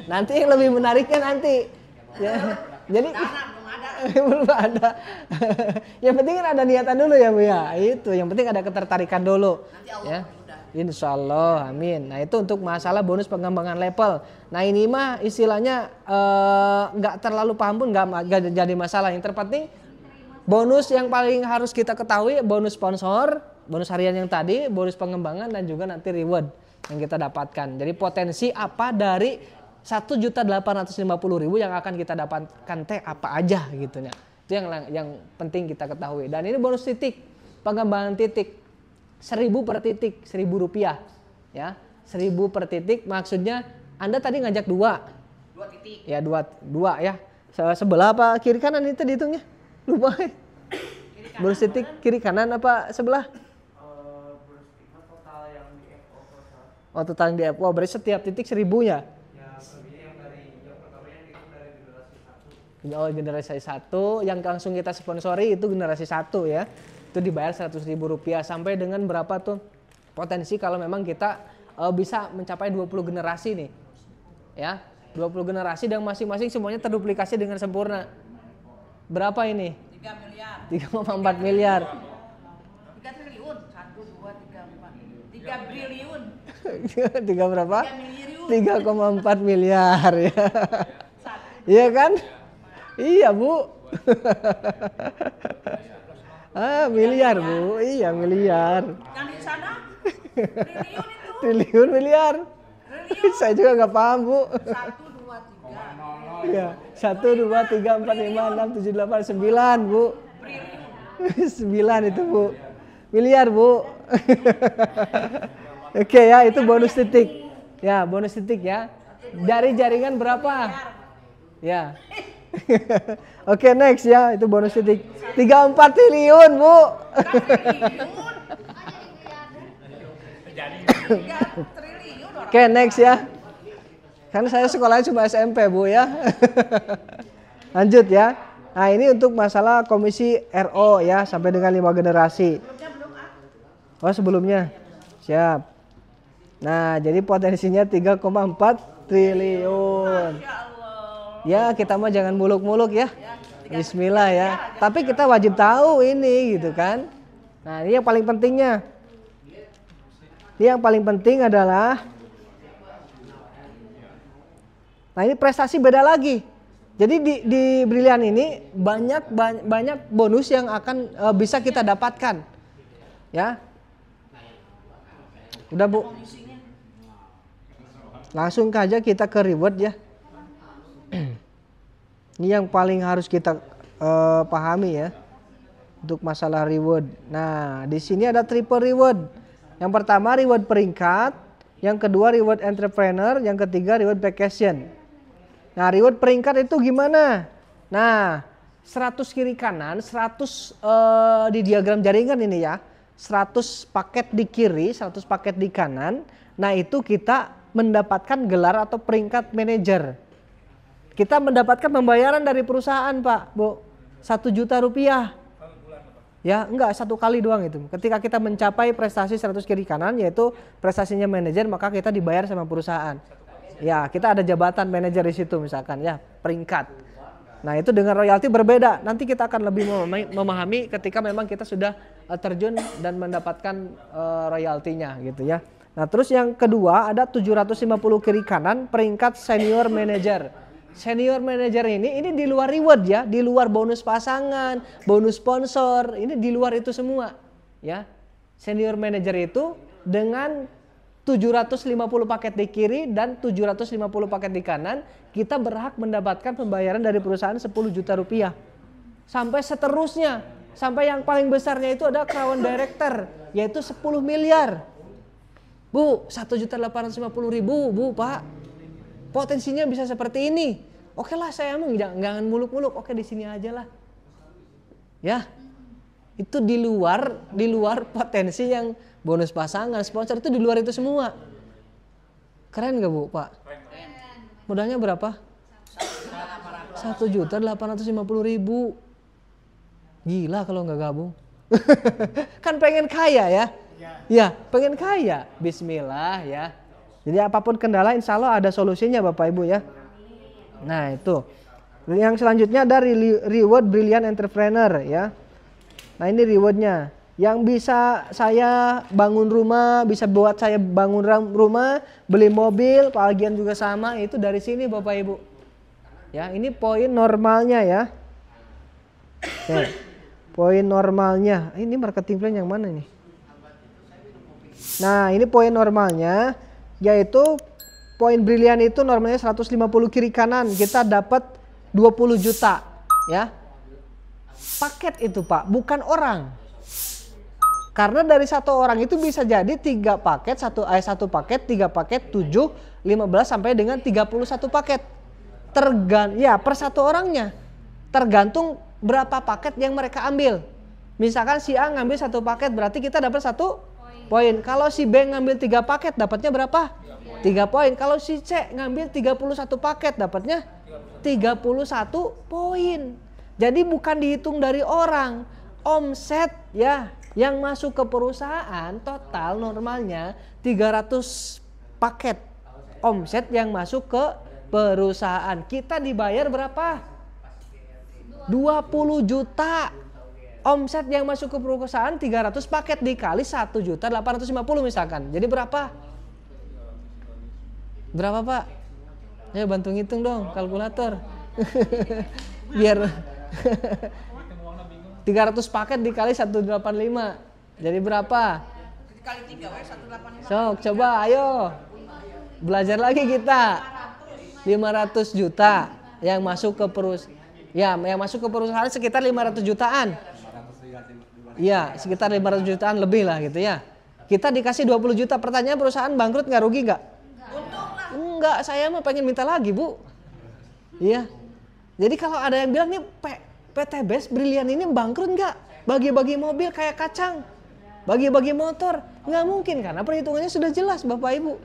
Nanti yang lebih menariknya nanti. Ya. Jadi belum ada. Yang penting kan ada niatan dulu ya Bu ya. Itu yang penting ada ketertarikan dulu. Ya. Insya Allah, amin. Nah itu untuk masalah bonus pengembangan level. Nah ini mah istilahnya nggak terlalu paham pun nggak jadi masalah. Yang terpenting bonus yang paling harus kita ketahui bonus sponsor, bonus harian yang tadi, bonus pengembangan dan juga nanti reward yang kita dapatkan. Jadi potensi apa dari 1.850.000 yang akan kita dapatkan teh apa aja gitu ya. Itu yang penting kita ketahui. Dan ini bonus titik, pengembangan titik 1.000 per titik, 1.000 rupiah ya. 1.000 per titik maksudnya Anda tadi ngajak 2 titik. Ya 2 ya. Sebelah apa kiri kanan itu dihitungnya? Lupa. Bonus titik kiri kanan apa sebelah? Bonus titik total yang di FO. Oh total yang di FO berarti setiap titik 1.000 ya? Ya yang pertama yang dihitung dari generasi 1. Oh generasi 1 yang langsung kita sponsori itu generasi 1 ya. Itu dibayar 100.000 rupiah sampai dengan berapa tuh potensi kalau memang kita bisa mencapai 20 generasi nih. Ya 20 generasi dan masing-masing semuanya terduplikasi dengan sempurna. Berapa ini? 3 miliar. 3,4 miliar. 3 triliun. 1, 2, 3, 4. 3 triliun. 3 berapa? 3 miliar. 3,4 miliar ya. Iya kan? Iya Bu. Miliar Bu. Iya miliar. Yang di sana triliun itu. Triliun miliar. Triliun. Saya juga nggak paham Bu. 1, 2, 3. Ya, 1, 2, 3, 4, 5, 6, 7, 8, 9 Bu. 9 itu Bu. Miliar Bu. Oke ya, itu bonus titik. Ya, bonus titik ya. Dari jaringan berapa? Ya. Oke, next ya. Itu bonus titik. 34 triliun, Bu. Oke, next ya. Kan saya sekolahnya cuma SMP, Bu ya. Lanjut ya. Nah, ini untuk masalah komisi RO ya, sampai dengan 5 generasi. Oh, sebelumnya. Siap. Nah, jadi potensinya 3,4 triliun. Ya, kita mah jangan muluk-muluk ya. Bismillah ya. Tapi kita wajib tahu ini gitu kan. Nah, ini yang paling pentingnya. Ini yang paling penting adalah, nah ini prestasi beda lagi. Jadi di Brilian ini banyak bonus yang akan bisa kita dapatkan. Ya. Udah, Bu. Langsung aja kita ke reward ya. Ini yang paling harus kita pahami ya. Untuk masalah reward. Nah, di sini ada triple reward. Yang pertama reward peringkat, yang kedua reward entrepreneur, yang ketiga reward vacation. Nah, reward peringkat itu gimana? Nah, 100 kiri kanan, 100 di diagram jaringan ini ya. 100 paket di kiri, 100 paket di kanan. Nah, itu kita mendapatkan gelar atau peringkat manajer. Kita mendapatkan pembayaran dari perusahaan, Pak, Bu. 1 juta rupiah. Ya, enggak, 1 kali doang itu. Ketika kita mencapai prestasi 100 kiri kanan, yaitu prestasinya manajer, maka kita dibayar sama perusahaan. Ya, kita ada jabatan manajer di situ misalkan ya, peringkat. Nah, itu dengan royalti berbeda. Nanti kita akan lebih memahami ketika memang kita sudah terjun dan mendapatkan royaltinya gitu ya. Nah, terus yang kedua ada 750 kiri kanan peringkat senior manager. Senior manager ini di luar reward ya, di luar bonus pasangan, bonus sponsor, ini di luar itu semua ya. Senior manager itu dengan 750 paket di kiri dan 750 paket di kanan, kita berhak mendapatkan pembayaran dari perusahaan 10 juta rupiah. Sampai seterusnya, sampai yang paling besarnya itu ada Crown Director, yaitu 10 miliar. Bu, 1.850.000, Bu, Pak. Potensinya bisa seperti ini. Oke lah, saya emang jangan muluk-muluk. Oke, di sini aja lah. Ya. Itu di luar potensi yang bonus pasangan, sponsor itu di luar itu semua. Keren gak, Bu, Pak? Modalnya berapa? 1.850.000. Gila kalau nggak gabung. Kan pengen kaya ya? Ya, pengen kaya. Bismillah ya. Jadi apapun kendala insya Allah ada solusinya Bapak Ibu ya. Nah itu. Yang selanjutnya ada reward brilliant entrepreneur ya. Nah ini rewardnya. Yang bisa saya bangun rumah, bisa buat saya bangun rumah, beli mobil, bagian juga sama, itu dari sini Bapak Ibu. Ya, ini poin normalnya ya. Oke. Poin normalnya. Ini marketing plan yang mana nih? Nah, ini poin normalnya, yaitu poin brilian itu normalnya 150 kiri kanan, kita dapat 20 juta ya. Paket itu Pak, bukan orang. Karena dari satu orang itu bisa jadi 3 paket, satu paket, 3 paket, 7, 15 sampai dengan 31 paket. Ya, per satu orangnya. Tergantung berapa paket yang mereka ambil. Misalkan si A ngambil 1 paket, berarti kita dapat 1 poin. Kalau si B ngambil 3 paket, dapatnya berapa? 3 poin. Kalau si C ngambil 31 paket, dapatnya 31 poin. Jadi bukan dihitung dari orang. Omset ya yang masuk ke perusahaan total normalnya 300 paket. Omset yang masuk ke perusahaan. Kita dibayar berapa? 20 juta. Omset yang masuk ke perusahaan 300 paket dikali 1.850 misalkan. Jadi berapa? Berapa Pak? Ya bantu ngitung dong kalkulator. Biar 300 paket dikali 185. Jadi berapa? Dikali 3 185. Sok coba ayo. Belajar lagi kita. 500 juta yang masuk ke perusahaan. Ya, yang masuk ke perusahaan sekitar 500 jutaan. Iya, sekitar 500 jutaan lebih lah gitu ya. Kita dikasih 20 juta. Pertanyaan perusahaan bangkrut nggak, rugi nggak? Enggak, saya mah pengen minta lagi Bu. Iya. Jadi kalau ada yang bilang nih PTBS Brilian ini bangkrut nggak? Bagi-bagi mobil kayak kacang, bagi-bagi motor, nggak mungkin karena perhitungannya sudah jelas Bapak Ibu.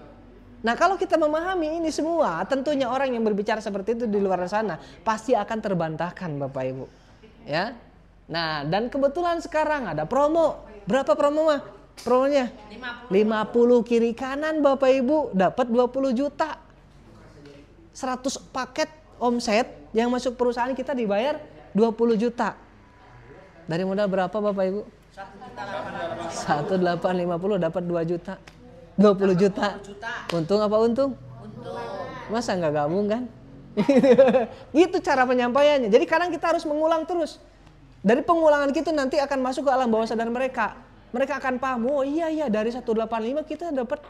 Nah kalau kita memahami ini semua, tentunya orang yang berbicara seperti itu di luar sana pasti akan terbantahkan Bapak Ibu. Ya. Nah dan kebetulan sekarang ada promo. Berapa promo mah? Promonya 50 kiri kanan Bapak Ibu dapat 20 juta. 100 paket omset yang masuk perusahaan kita dibayar 20 juta. Dari modal berapa Bapak Ibu? 1.850 dapat 2 juta. 20 juta. Untung apa untung? Masa nggak gabung kan? Gitu cara penyampaiannya. Jadi kadang kita harus mengulang terus. Dari pengulangan kita nanti akan masuk ke alam bawah sadar mereka. Mereka akan paham, oh iya dari 185 kita dapat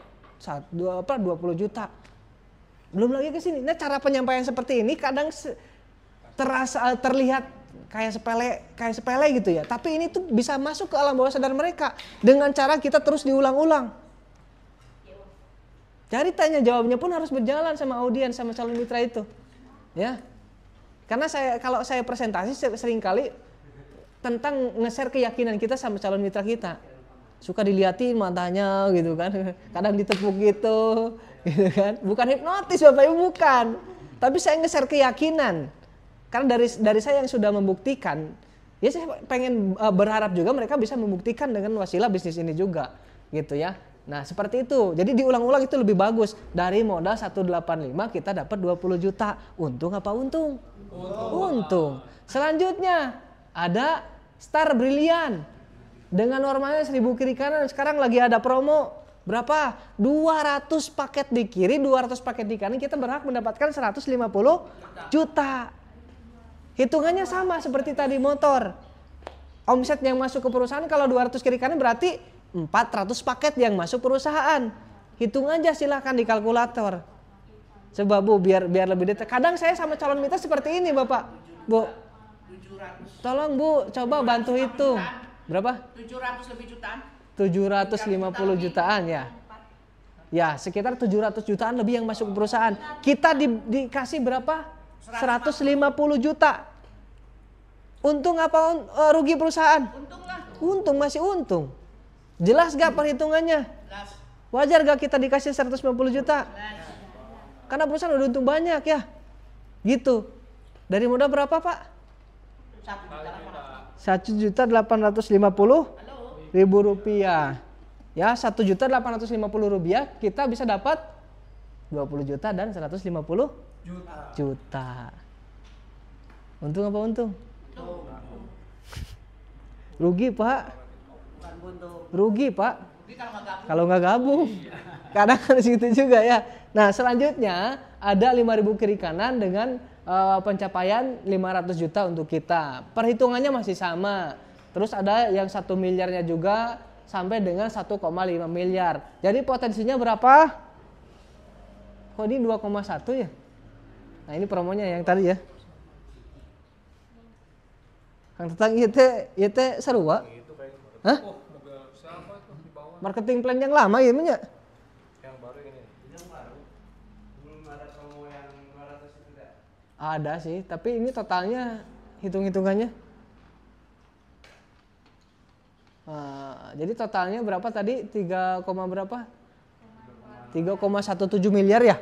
20 juta. Belum lagi ke sini. Nah, cara penyampaian seperti ini kadang terlihat kayak sepele gitu ya. Tapi ini tuh bisa masuk ke alam bawah sadar mereka dengan cara kita terus diulang-ulang. Jadi tanya jawabnya pun harus berjalan sama audiens, sama calon mitra itu. Ya. Karena kalau saya presentasi seringkali tentang nge-share keyakinan kita sama calon mitra kita. Suka dilihatin matanya gitu kan. Kadang ditepuk gitu kan. Bukan hipnotis Bapak Ibu, bukan. Tapi saya nge-share keyakinan. Karena dari saya yang sudah membuktikan, ya saya pengen berharap juga mereka bisa membuktikan dengan wasilah bisnis ini juga, gitu ya. Nah, seperti itu. Jadi diulang-ulang itu lebih bagus. Dari modal 185 kita dapat 20 juta. Untung apa untung? Untung. Selanjutnya ada Star Brilian. Dengan normalnya 1000 kiri kanan, sekarang lagi ada promo. Berapa? 200 paket di kiri, 200 paket di kanan, kita berhak mendapatkan 150 juta. Hitungannya sama seperti tadi motor. Omset yang masuk ke perusahaan kalau 200 kiri kanan berarti 400 paket yang masuk perusahaan. Hitung aja silahkan di kalkulator. Coba Bu biar lebih detail. Kadang saya sama calon mitra seperti ini Bapak. Bu. 700. Tolong Bu coba bantu hitung. Berapa? 700 lebih jutaan. 750 jutaan ya. Ya, sekitar 700 jutaan lebih yang masuk ke perusahaan. Kita dikasih berapa? 150 juta. Untung apa rugi perusahaan? Untung lah. Untung, masih untung. Jelas gak perhitungannya? Jelas. Wajar gak kita dikasih 150 juta? Karena perusahaan udah untung banyak ya. Gitu. Dari modal berapa Pak? 1.850.000 rupiah. Ya, 1.850.000 rupiah kita bisa dapat 20 juta dan 150 juta. Untung apa untung? Rugi Pak. Rugi Pak. Kalau nggak gabung. Kadang kan situ juga ya. Nah selanjutnya ada 5.000 kiri kanan dengan pencapaian 500 juta untuk kita. Perhitungannya masih sama. Terus ada yang 1 miliarnya juga sampai dengan 1,5 miliar. Jadi potensinya berapa? Kok ini 2,1 ya? Nah ini promonya yang tadi ya. Kang Tetang itu seru Pak? Hah? Marketing plan yang lama ya Yang baru ini. Belum ada promo yang 200 itu enggak? Ada sih, tapi ini totalnya hitung-hitungannya. Jadi totalnya berapa tadi? 3, berapa? 3,17 miliar ya?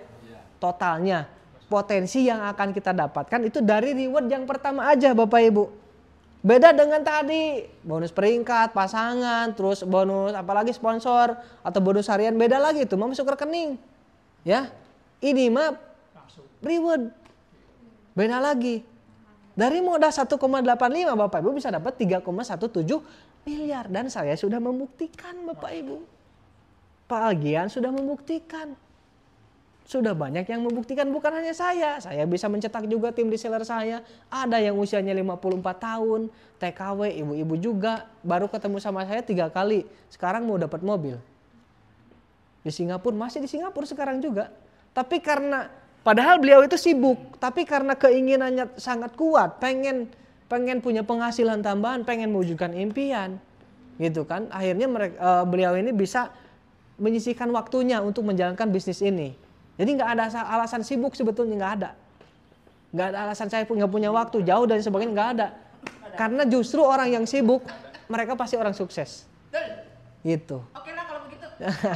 Totalnya. Potensi yang akan kita dapatkan itu dari reward yang pertama aja Bapak Ibu. Beda dengan tadi, bonus peringkat, pasangan, terus bonus apalagi sponsor atau bonus harian, beda lagi itu masuk rekening. Ya. Ini mah reward. Beda lagi. Dari modal 1,85 Bapak Ibu bisa dapat 3,17 miliar dan saya sudah membuktikan Bapak Ibu. Pak Agian sudah membuktikan. Sudah banyak yang membuktikan, bukan hanya saya. Saya bisa mencetak juga tim reseller saya. Ada yang usianya 54 tahun, TKW, ibu-ibu juga. Baru ketemu sama saya 3 kali. Sekarang mau dapat mobil. Di Singapura, masih di Singapura sekarang juga. Tapi karena, padahal beliau itu sibuk. Tapi karena keinginannya sangat kuat, pengen punya penghasilan tambahan, pengen mewujudkan impian. Gitu kan. Akhirnya beliau ini bisa menyisihkan waktunya untuk menjalankan bisnis ini. Jadi nggak ada alasan sibuk sebetulnya, nggak ada. Nggak ada alasan saya pun nggak punya waktu, jauh dan sebagainya, nggak ada. Karena justru orang yang sibuk, mereka pasti orang sukses. Betul. Gitu. Oke lah kalau begitu.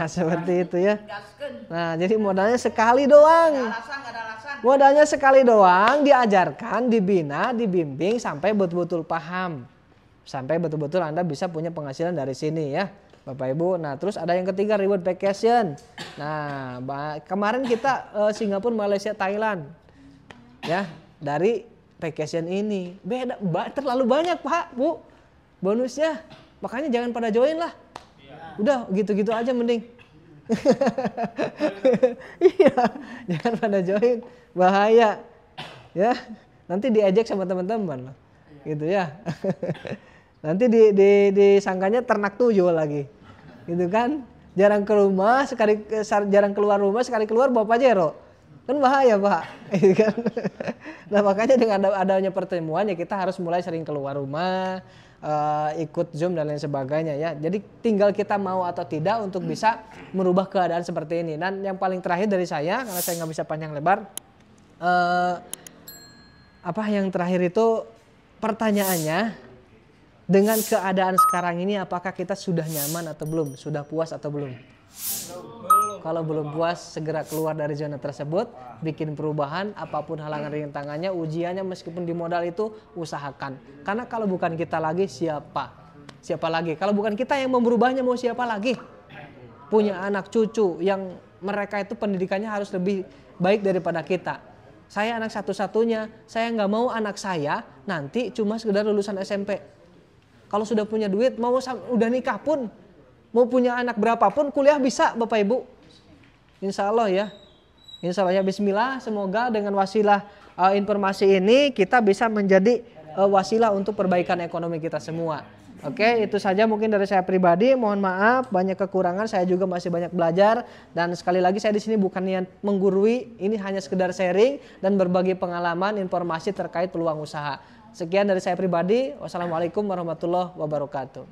Seperti itu ya. Gaskeun. Nah, jadi modalnya sekali doang. Nggak ada alasan. Modalnya sekali doang, diajarkan, dibina, dibimbing sampai betul-betul paham. Sampai betul-betul Anda bisa punya penghasilan dari sini ya, Bapak Ibu. Nah, terus ada yang ketiga, reward vacation. Nah, kemarin kita Singapura, Malaysia, Thailand. Ya, dari vacation ini. Beda, terlalu banyak, Pak, Bu. Bonusnya. Makanya jangan pada join lah. Udah gitu-gitu aja mending. Iya, jangan pada join, bahaya. Ya, nanti diejek sama teman-teman loh. Gitu ya. Nanti disangkanya ternak tuyul lagi. Gitu kan? Jarang ke rumah, jarang keluar rumah, sekali keluar bawa pajero. Kan bahaya, Pak. Gitu kan? Nah, makanya dengan adanya pertemuan ya kita harus mulai sering keluar rumah, ikut Zoom dan lain sebagainya ya. Jadi tinggal kita mau atau tidak untuk bisa merubah keadaan seperti ini. Dan yang paling terakhir dari saya, karena saya nggak bisa panjang lebar, yang terakhir itu pertanyaannya, dengan keadaan sekarang ini apakah kita sudah nyaman atau belum? Sudah puas atau belum? Kalau belum puas, segera keluar dari zona tersebut, bikin perubahan, apapun halangan rintangannya, ujiannya meskipun di modal itu usahakan. Karena kalau bukan kita lagi, siapa? Siapa lagi? Kalau bukan kita yang merubahnya, mau siapa lagi? Punya anak cucu yang mereka itu pendidikannya harus lebih baik daripada kita. Saya anak satu-satunya, saya nggak mau anak saya nanti cuma sekedar lulusan SMP. Kalau sudah punya duit, udah nikah pun, mau punya anak berapapun, kuliah bisa, Bapak Ibu. Insya Allah ya. Insya Allah ya, bismillah, semoga dengan wasilah informasi ini kita bisa menjadi wasilah untuk perbaikan ekonomi kita semua. Oke, itu saja mungkin dari saya pribadi. Mohon maaf, banyak kekurangan, saya juga masih banyak belajar. Dan sekali lagi saya di sini bukan niat menggurui, ini hanya sekedar sharing dan berbagi pengalaman, informasi terkait peluang usaha. Sekian dari saya pribadi. Wassalamualaikum warahmatullahi wabarakatuh.